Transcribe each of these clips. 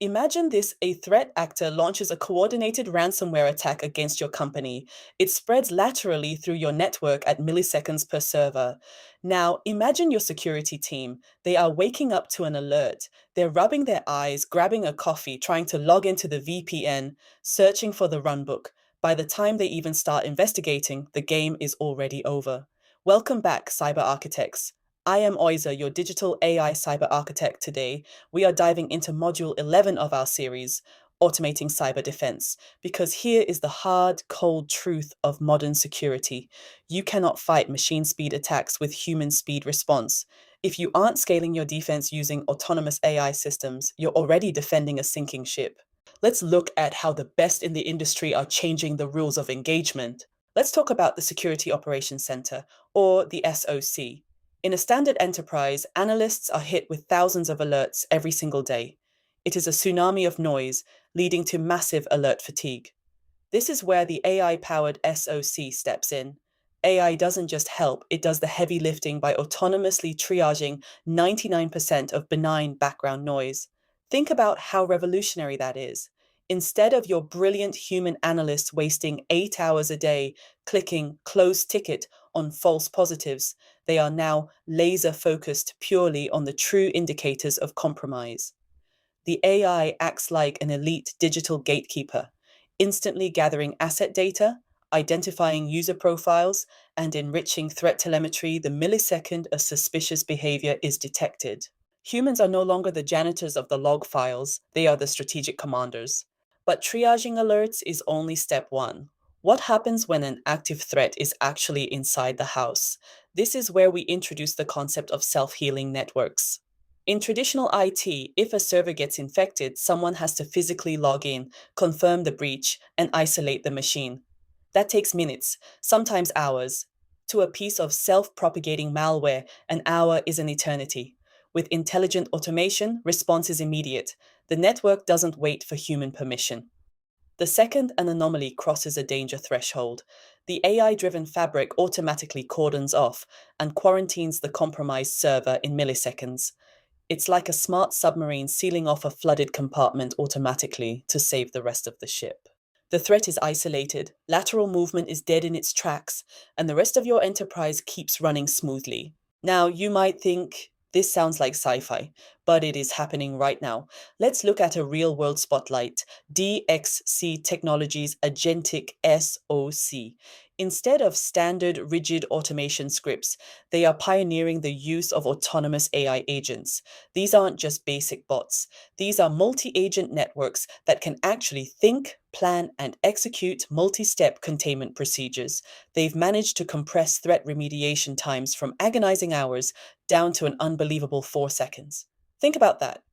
Imagine this: a threat actor launches a coordinated ransomware attack against your company. It spreads laterally through your network at milliseconds per server. Now, imagine your security team. They are waking up to an alert. They're rubbing their eyes, grabbing a coffee, trying to log into the VPN, searching for the runbook. By the time they even start investigating, the game is already over. Welcome back, cyber architects. I am Oiza, your digital AI cyber architect today. We are diving into module 11 of our series, Automating Cyber Defense, because here is the hard, cold truth of modern security. You cannot fight machine speed attacks with human speed response. If you aren't scaling your defense using autonomous AI systems, you're already defending a sinking ship. Let's look at how the best in the industry are changing the rules of engagement. Let's talk about the Security Operations Center, or the SOC. In a standard enterprise, analysts are hit with thousands of alerts every single day. It is a tsunami of noise, leading to massive alert fatigue. This is where the AI powered SOC steps in. AI doesn't just help, it does the heavy lifting by autonomously triaging 99% of benign background noise. Think about how revolutionary that is. Instead of your brilliant human analysts wasting 8 hours a day clicking close ticket on false positives, they are now laser focused purely on the true indicators of compromise. The AI acts like an elite digital gatekeeper, instantly gathering asset data, identifying user profiles, and enriching threat telemetry the millisecond a suspicious behavior is detected. Humans are no longer the janitors of the log files, they are the strategic commanders. But triaging alerts is only step one. What happens when an active threat is actually inside the house? This is where we introduce the concept of self healing networks. In traditional IT, if a server gets infected, someone has to physically log in, confirm the breach, and isolate the machine. That takes minutes, sometimes hours. To a piece of self propagating malware, an hour is an eternity. With intelligent automation, response is immediate. The network doesn't wait for human permission. The second an anomaly crosses a danger threshold, the AI driven fabric automatically cordons off and quarantines the compromised server in milliseconds. It's like a smart submarine sealing off a flooded compartment automatically to save the rest of the ship. The threat is isolated, lateral movement is dead in its tracks, and the rest of your enterprise keeps running smoothly. Now, you might think this sounds like sci fi, but it is happening right now. Let's look at a real world spotlight: DXC Technologies Agentic SOC. Instead of standard rigid automation scripts, they are pioneering the use of autonomous AI agents. These aren't just basic bots. These are multi agent networks that can actually think, plan, and execute multi step containment procedures. They've managed to compress threat remediation times from agonizing hours down to an unbelievable 4 seconds. Think about that.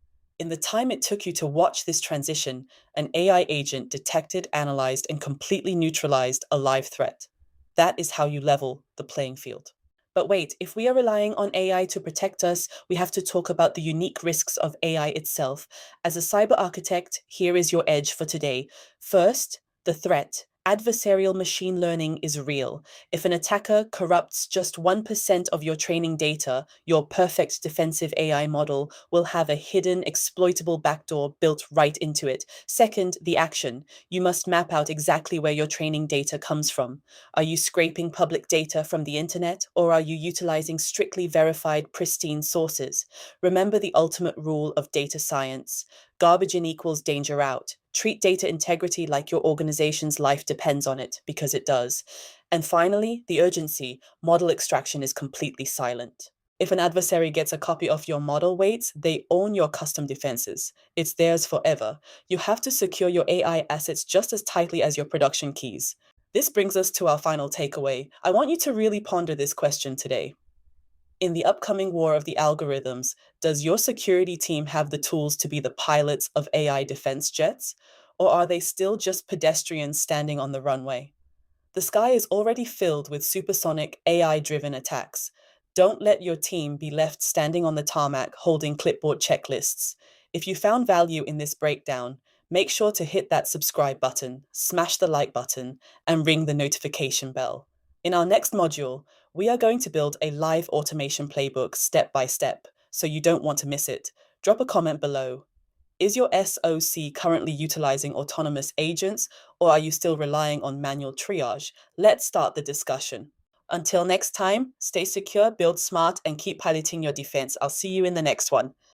In the time it took you to watch this transition, an AI agent detected, analyzed, and completely neutralized a live threat. That is how you level the playing field. But wait, if we are relying on AI to protect us, we have to talk about the unique risks of AI itself. As a cyber architect, here is your edge for today. First, the threat. Adversarial machine learning is real. If an attacker corrupts just 1% of your training data, your perfect defensive AI model will have a hidden exploitable backdoor built right into it. Second, the action. You must map out exactly where your training data comes from. Are you scraping public data from the internet, or are you utilizing strictly verified, pristine sources? Remember the ultimate rule of data science: garbage in equals danger out. Treat data integrity like your organization's life depends on it, because it does. And finally, the urgency: model extraction is completely silent. If an adversary gets a copy of your model weights, they own your custom defenses. It's theirs forever. You have to secure your AI assets just as tightly as your production keys. This brings us to our final takeaway. I want you to really ponder this question today. In the upcoming war of the algorithms, does your security team have the tools to be the pilots of AI defense jets? Or are they still just pedestrians standing on the runway? The sky is already filled with supersonic AI driven attacks. Don't let your team be left standing on the tarmac holding clipboard checklists. If you found value in this breakdown, make sure to hit that subscribe button, smash the like button, and ring the notification bell. In our next module, we are going to build a live automation playbook step by step, so you don't want to miss it. Drop a comment below. Is your SOC currently utilizing autonomous agents, or are you still relying on manual triage? Let's start the discussion. Until next time, stay secure, build smart, and keep piloting your defense. I'll see you in the next one.